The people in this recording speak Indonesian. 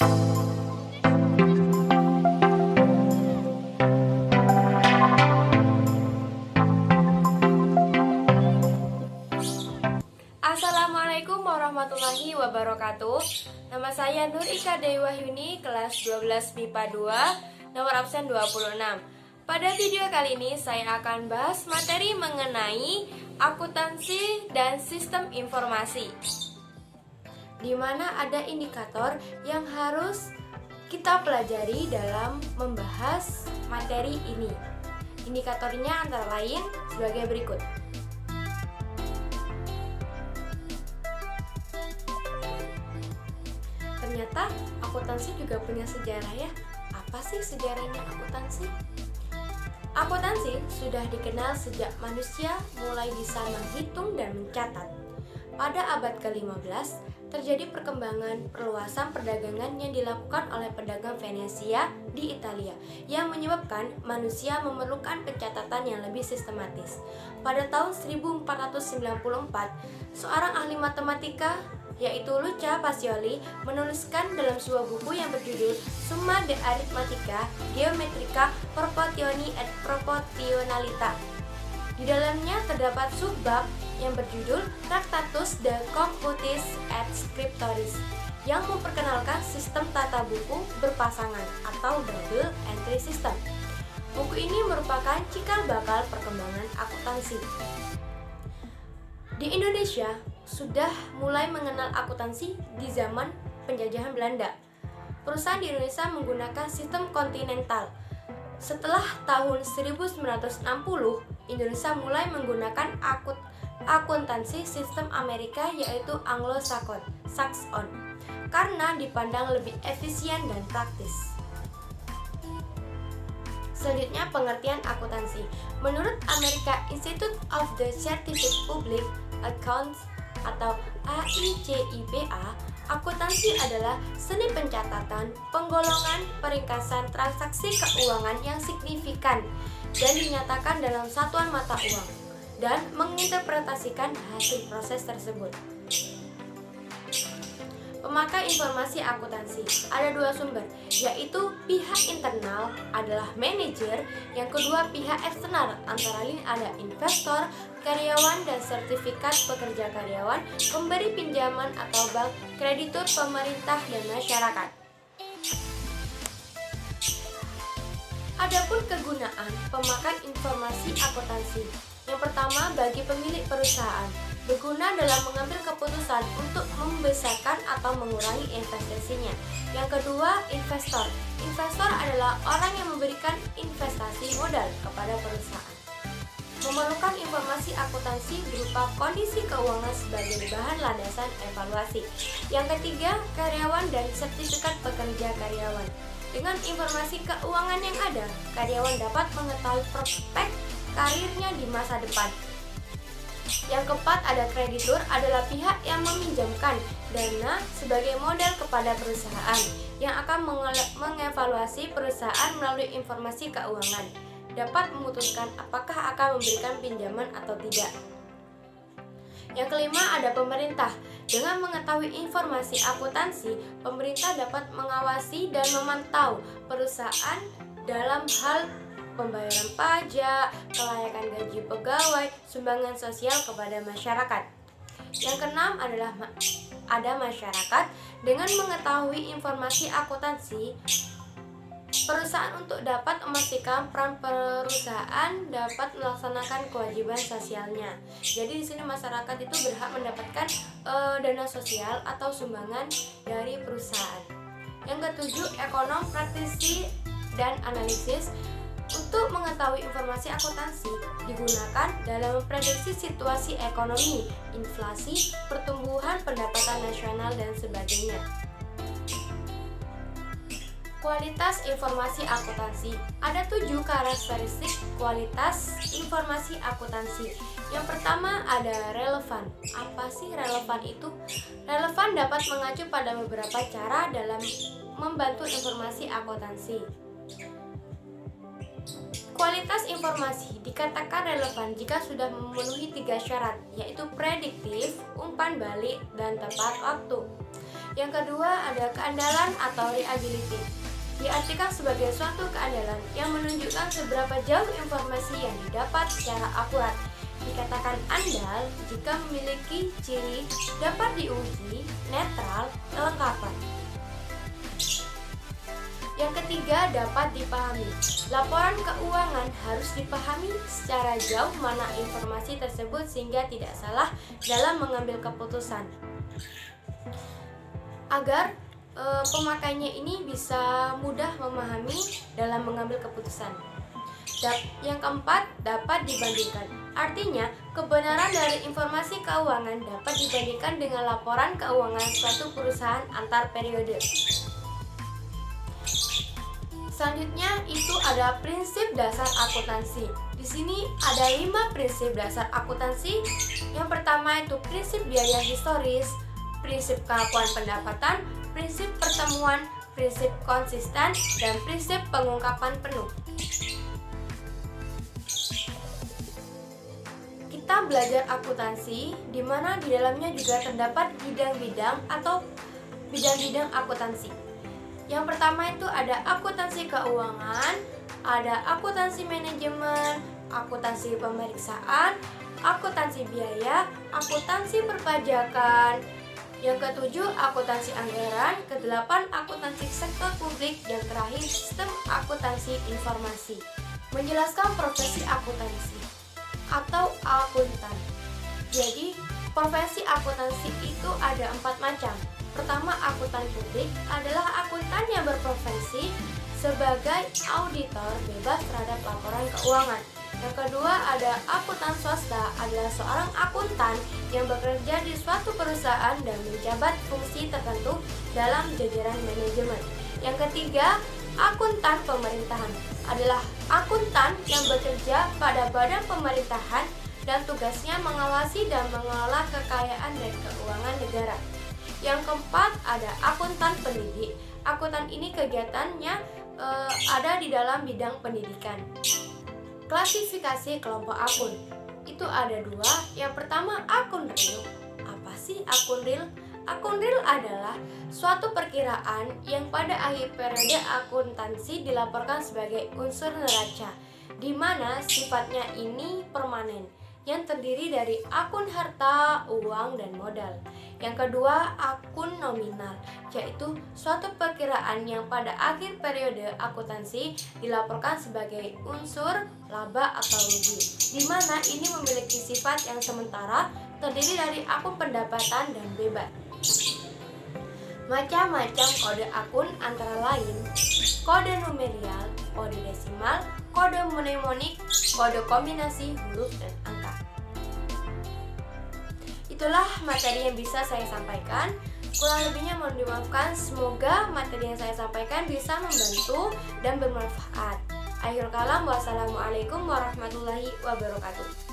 Assalamualaikum warahmatullahi wabarakatuh. Nama saya Nur Ika Dewi Wahyuni, kelas 12 MIPA 2, nomor absen 26. Pada video kali ini saya akan bahas materi mengenai akuntansi dan sistem informasi, di mana ada indikator yang harus kita pelajari dalam membahas materi ini. Indikatornya antara lain sebagai berikut. Ternyata akuntansi juga punya sejarah ya. Apa sih sejarahnya akuntansi? Akuntansi sudah dikenal sejak manusia mulai bisa menghitung dan mencatat. Pada abad ke-15, terjadi perkembangan perluasan perdagangan yang dilakukan oleh pedagang Venesia di Italia yang menyebabkan manusia memerlukan pencatatan yang lebih sistematis. Pada tahun 1494, seorang ahli matematika yaitu Luca Pacioli menuliskan dalam sebuah buku yang berjudul Summa de Arithmetica Geometrica Proportioni et Proportionalita. Di dalamnya terdapat subbab yang berjudul Tractatus de Computis et Scriptoris yang memperkenalkan sistem tata buku berpasangan atau double entry system. Buku ini merupakan cikal bakal perkembangan akuntansi. Di Indonesia sudah mulai mengenal akuntansi di zaman penjajahan Belanda. Perusahaan di Indonesia menggunakan sistem kontinental. Setelah tahun 1960, Indonesia mulai menggunakan akuntansi sistem Amerika yaitu Anglo-Saxon karena dipandang lebih efisien dan praktis. Selanjutnya, pengertian akuntansi. Menurut American Institute of the Scientific Public Accounts atau AICIPA, akuntansi adalah seni pencatatan, penggolongan, peringkasan transaksi keuangan yang signifikan dan dinyatakan dalam satuan mata uang dan menginterpretasikan hasil proses tersebut. Pemakai informasi akuntansi ada dua sumber, yaitu pihak internal adalah manajer, yang kedua pihak eksternal antara lain ada investor, karyawan dan sertifikat pekerja karyawan, pemberi pinjaman atau bank, kreditur pemerintah dan masyarakat. Adapun kegunaan pemakai informasi akuntansi. Yang pertama, bagi pemilik perusahaan, berguna dalam mengambil keputusan untuk membesarkan atau mengurangi investasinya. Yang kedua, investor. Investor adalah orang yang memberikan investasi modal kepada perusahaan. Memerlukan informasi akuntansi berupa kondisi keuangan sebagai bahan landasan evaluasi. Yang ketiga, karyawan dan sertifikat pekerja karyawan. Dengan informasi keuangan yang ada, karyawan dapat mengetahui prospek karirnya di masa depan. Yang keempat, ada kreditur, adalah pihak yang meminjamkan dana sebagai modal kepada perusahaan yang akan mengevaluasi perusahaan melalui informasi keuangan, dapat memutuskan apakah akan memberikan pinjaman atau tidak. Yang kelima, ada pemerintah. Dengan mengetahui informasi akuntansi, pemerintah dapat mengawasi dan memantau perusahaan dalam hal pembayaran pajak, kelayakan gaji pegawai, sumbangan sosial kepada masyarakat. Yang keenam adalah ada masyarakat. Dengan mengetahui informasi akuntansi, perusahaan untuk dapat memastikan peran perusahaan dapat melaksanakan kewajiban sosialnya. Jadi di sini masyarakat itu berhak mendapatkan dana sosial atau sumbangan dari perusahaan. Yang ketujuh, ekonom, praktisi dan analisis. Untuk mengetahui informasi akuntansi digunakan dalam memprediksi situasi ekonomi, inflasi, pertumbuhan pendapatan nasional dan sebagainya. Kualitas informasi akuntansi. Ada 7 karakteristik kualitas informasi akuntansi. Yang pertama ada relevan. Apa sih relevan itu? Relevan dapat mengacu pada beberapa cara dalam membantu informasi akuntansi. Kualitas informasi dikatakan relevan jika sudah memenuhi 3 syarat, yaitu prediktif, umpan balik, dan tepat waktu. Yang kedua ada keandalan atau reliability. Diartikan sebagai suatu keandalan yang menunjukkan seberapa jauh informasi yang didapat secara akurat. Dikatakan andal jika memiliki ciri dapat diuji, netral, kelengkapan. Yang ketiga dapat dipahami. Laporan keuangan harus dipahami secara jauh mana informasi tersebut sehingga tidak salah dalam mengambil keputusan. Agar pemakainya ini bisa mudah memahami dalam mengambil keputusan. Yang keempat, dapat dibandingkan. Artinya, kebenaran dari informasi keuangan dapat dibandingkan dengan laporan keuangan suatu perusahaan antar periode. Selanjutnya itu ada prinsip dasar akuntansi. Di sini ada 5 prinsip dasar akuntansi. Yang pertama itu prinsip biaya historis, prinsip keakuan pendapatan, prinsip pertemuan, prinsip konsisten, dan prinsip pengungkapan penuh. Kita belajar akuntansi, di mana di dalamnya juga terdapat bidang-bidang atau bidang-bidang akuntansi. Yang pertama itu ada akuntansi keuangan, ada akuntansi manajemen, akuntansi pemeriksaan, akuntansi biaya, akuntansi perpajakan. Yang ketujuh, akuntansi anggaran. Kedelapan, akuntansi sektor publik. Yang terakhir, sistem akuntansi informasi. Menjelaskan profesi akuntansi atau akuntan. Jadi, profesi akuntansi itu ada 4 macam. Pertama, akuntan publik adalah akuntan yang berprofesi sebagai auditor bebas terhadap laporan keuangan. Yang kedua, ada akuntan swasta adalah seorang akuntan yang bekerja di suatu perusahaan dan menjabat fungsi tertentu dalam jajaran manajemen. Yang ketiga, akuntan pemerintahan adalah akuntan yang bekerja pada badan pemerintahan dan tugasnya mengawasi dan mengelola kekayaan dan keuangan negara. Yang keempat, ada akuntan pendidik. Akuntan ini kegiatannya ada di dalam bidang pendidikan. Klasifikasi kelompok akun itu ada 2. Yang pertama, akun real. Apa sih akun real? Akun real adalah suatu perkiraan yang pada akhir periode akuntansi dilaporkan sebagai unsur neraca, di mana sifatnya ini permanen, yang terdiri dari akun harta, uang, dan modal. Yang kedua, akun nominal, yaitu suatu perkiraan yang pada akhir periode akuntansi dilaporkan sebagai unsur laba atau rugi, di mana ini memiliki sifat yang sementara, terdiri dari akun pendapatan dan bebas. Macam-macam kode akun antara lain kode numerial, kode desimal, kode mnemonik, kode kombinasi huruf dan angka. Itulah materi yang bisa saya sampaikan. Kurang lebihnya mohon dimaafkan. Semoga materi yang saya sampaikan bisa membantu dan bermanfaat. Akhirul kalam, wassalamualaikum warahmatullahi wabarakatuh.